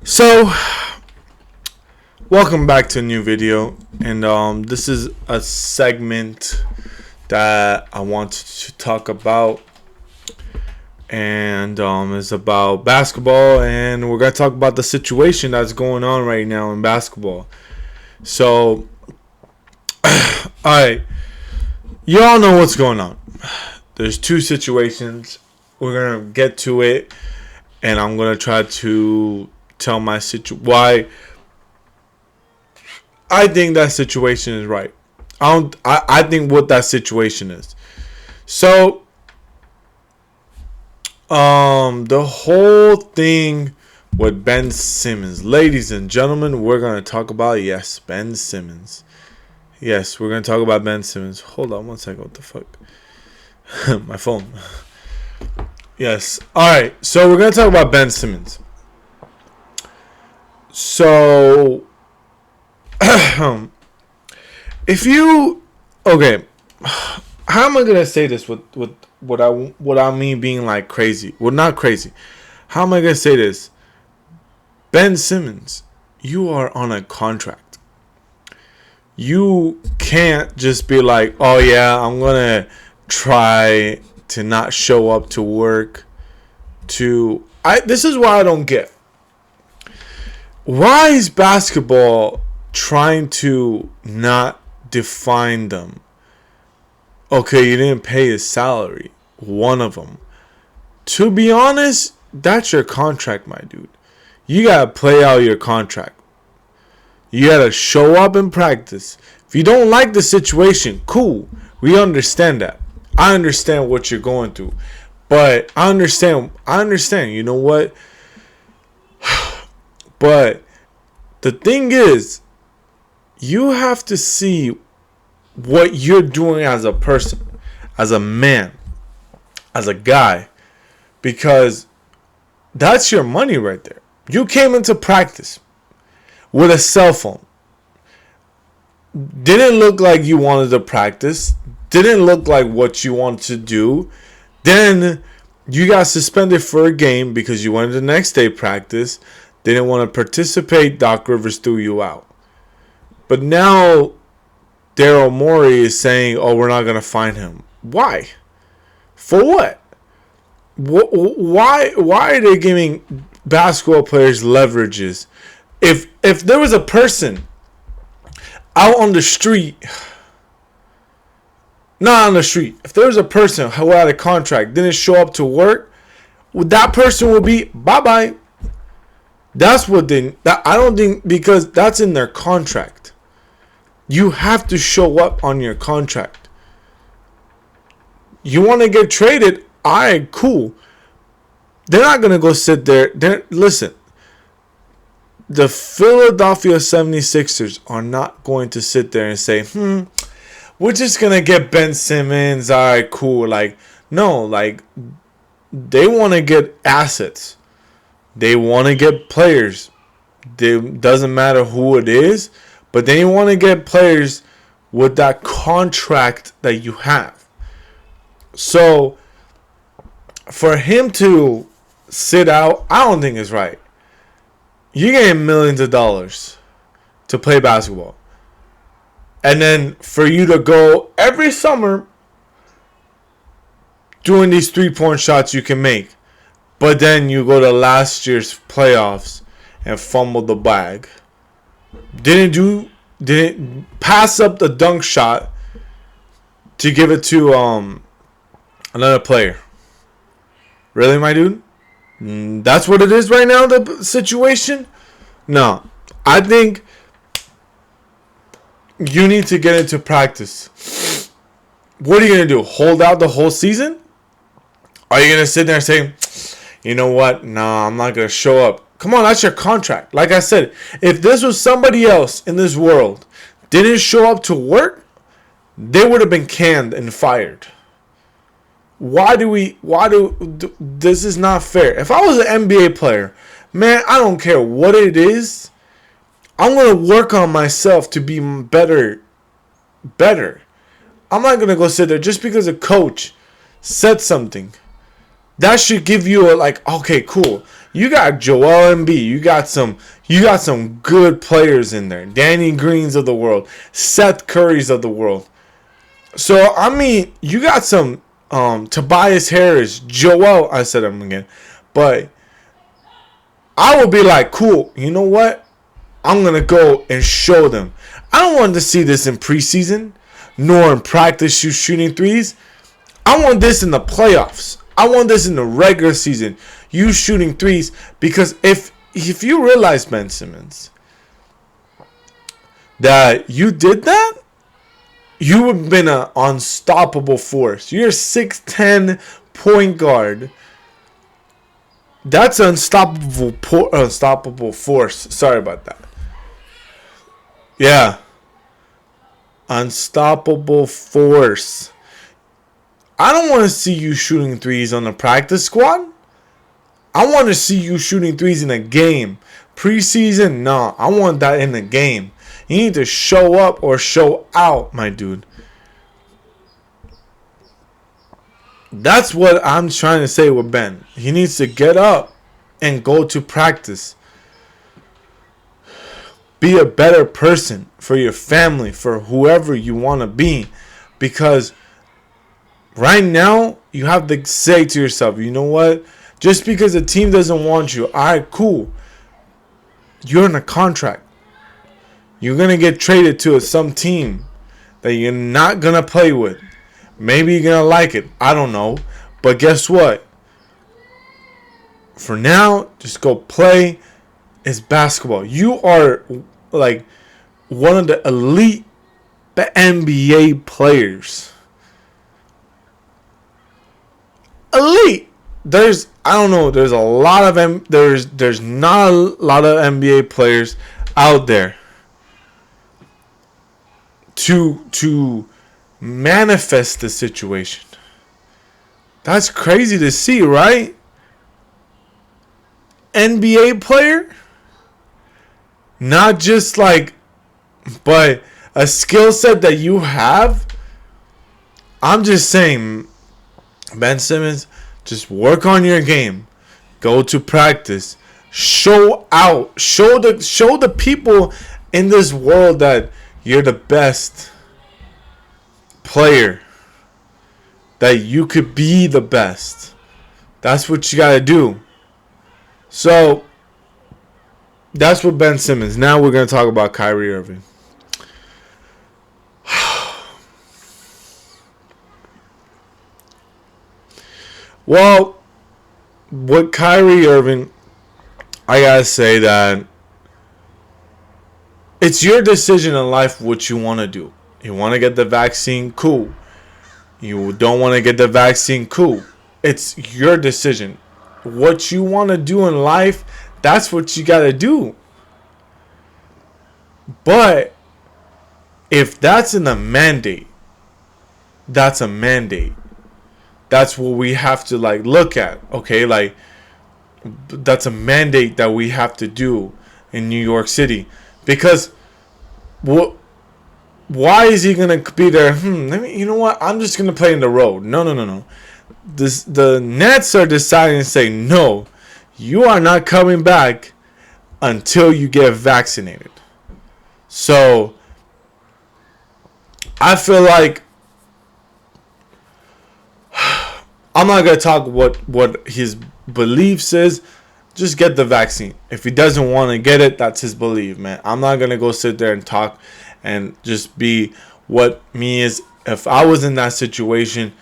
So, welcome back to a new video, and this is a segment that I wanted to talk about, and it's about basketball, and we're gonna talk about the situation that's going on right now in basketball. So, all right, you all know what's going on. There's two situations. We're gonna get to it, and I'm gonna try to tell my why I think that situation is right. I think what that situation is. So the whole thing with Ben Simmons. Ladies and gentlemen, we're gonna talk about Ben Simmons. Yes, we're gonna talk about Ben Simmons. Hold on one second, what the fuck? My phone. Yes. Alright, so we're gonna talk about Ben Simmons. So, if you, okay, how am I gonna say this with what I mean being like crazy? Well, not crazy. How am I gonna say this? Ben Simmons, you are on a contract. You can't just be like, oh yeah, I'm gonna try to not show up to work. This is what I don't get. Why is basketball trying to not define them? Okay, you didn't pay his salary. One of them. To be honest, that's your contract, my dude. You gotta play out your contract. You gotta show up and practice. If you don't like the situation, cool. We understand that. I understand what you're going through. But I understand. You know what? But the thing is, you have to see what you're doing as a person, as a man, as a guy, because that's your money right there. You came into practice with a cell phone. Didn't look like you wanted to practice. Didn't look like what you wanted to do. Then you got suspended for a game because you wanted the next day practice. Didn't want to participate. Doc Rivers threw you out. But now Daryl Morey is saying, oh, we're not going to fine him. Why? For what? Why are they giving basketball players leverages? If there was a person out on the street, not on the street, if there was a person who had a contract, didn't show up to work, that person would be bye-bye. That's what I don't think, because that's in their contract. You have to show up on your contract. You want to get traded? Alright, cool. They're not going to go sit there. Listen, the Philadelphia 76ers are not going to sit there and say, we're just going to get Ben Simmons. Alright, cool. No, they want to get assets. They want to get players. It doesn't matter who it is, but they want to get players with that contract that you have. So, for him to sit out, I don't think it's right. You're getting millions of dollars to play basketball. And then for you to go every summer doing these 3-point shots you can make. But then you go to last year's playoffs and fumble the bag. Didn't pass up the dunk shot to give it to another player. Really, my dude? That's what it is right now, the situation? No. I think you need to get into practice. What are you going to do? Hold out the whole season? Are you going to sit there and say, you know what? Nah, I'm not going to show up. Come on, that's your contract. Like I said, if this was somebody else in this world, didn't show up to work, they would have been canned and fired. This is not fair. If I was an NBA player, man, I don't care what it is. I'm going to work on myself to be better. I'm not going to go sit there just because a coach said something. That should give you a like, okay, cool. You got Joel Embiid. You got some good players in there. Danny Greens of the world, Seth Curry's of the world. So I mean, you got some Tobias Harris, Joel. I said him again, but I would be like, cool. You know what? I'm gonna go and show them. I don't want to see this in preseason, nor in practice shooting threes. I want this in the playoffs. I want this in the regular season. You shooting threes, because if you realize, Ben Simmons, that you did that, you have been an unstoppable force. You're a 6'10" point guard. That's an unstoppable force. Sorry about that. Yeah. Unstoppable force. I don't want to see you shooting threes on the practice squad. I want to see you shooting threes in a game. Preseason, no. I want that in the game. You need to show up or show out, my dude. That's what I'm trying to say with Ben. He needs to get up and go to practice. Be a better person for your family, for whoever you want to be. Because right now, you have to say to yourself, you know what? Just because the team doesn't want you, all right, cool. You're in a contract. You're going to get traded to some team that you're not going to play with. Maybe you're going to like it. I don't know. But guess what? For now, just go play. It's basketball. You are like one of the elite NBA players. Elite. There's a lot of there's not a lot of NBA players out there to manifest the situation. That's crazy to see, right? NBA player, not just like, but a skill set that you have. I'm just saying, Ben Simmons, just work on your game. Go to practice. Show out. Show the people in this world that you're the best player. That you could be the best. That's what you gotta do. So that's what Ben Simmons. Now we're gonna talk about Kyrie Irving. Well, with Kyrie Irving, I gotta say that it's your decision in life what you want to do. You want to get the vaccine? Cool. You don't want to get the vaccine? Cool. It's your decision. What you want to do in life, that's what you gotta do. But if that's in a mandate, that's a mandate. That's what we have to like look at, okay? Like that's a mandate that we have to do in New York City, because what? Why is he gonna be there? You know what? I'm just gonna play in the road. No. The Nets are deciding to say no. You are not coming back until you get vaccinated. So I feel like I'm not going to talk what his beliefs is. Just get the vaccine. If he doesn't want to get it, that's his belief, man. I'm not going to go sit there and talk and just be what me is. If I was in that situation,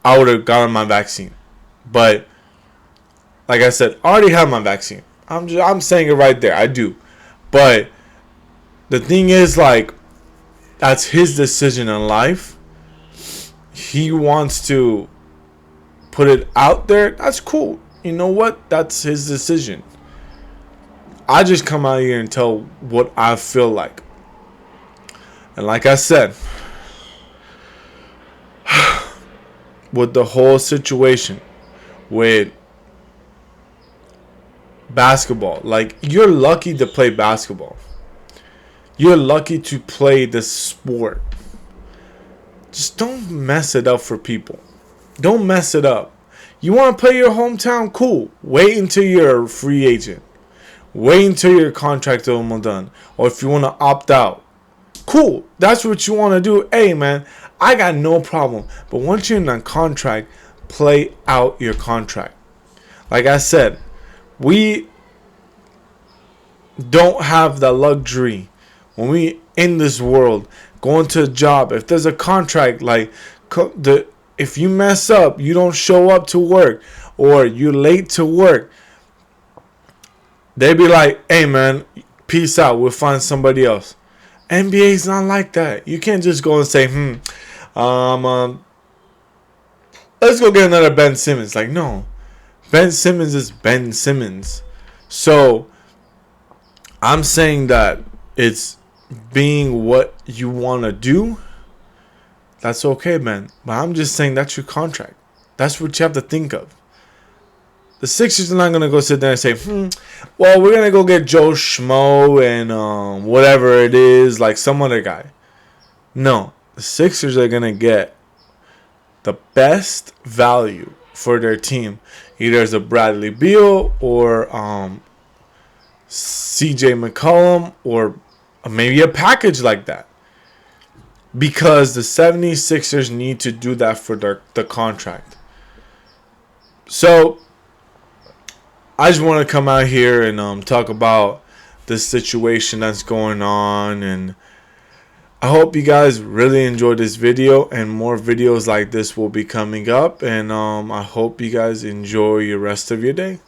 I would have gotten my vaccine. But like I said, I already have my vaccine. I'm saying it right there. I do. But the thing is, like, that's his decision in life. He wants to put it out there. That's cool. You know what? That's his decision. I just come out here and tell what I feel like. And like I said, with the whole situation with basketball, like, you're lucky to play basketball. You're lucky to play this sport. Just don't mess it up for people. Don't mess it up. You want to play your hometown? Cool. Wait until you're a free agent. Wait until your contract is almost done. Or if you want to opt out. Cool. That's what you want to do. Hey, man, I got no problem. But once you're in a contract, play out your contract. Like I said, we don't have the luxury when we in this world going to a job. If there's a contract, like if you mess up, you don't show up to work, or you're late to work, they be like, hey man, peace out, we'll find somebody else. NBA's not like that. You can't just go and say, let's go get another Ben Simmons. Like, no, Ben Simmons is Ben Simmons. So I'm saying that it's being what you want to do. That's okay, man. But I'm just saying that's your contract. That's what you have to think of. The Sixers are not going to go sit there and say, well, we're going to go get Joe Schmo and whatever it is, like some other guy. No. The Sixers are going to get the best value for their team. Either as a Bradley Beal or CJ McCollum, or maybe a package like that. Because the 76ers need to do that for the contract. So I just want to come out here and talk about this situation that's going on. And I hope you guys really enjoyed this video, and more videos like this will be coming up. And I hope you guys enjoy your rest of your day.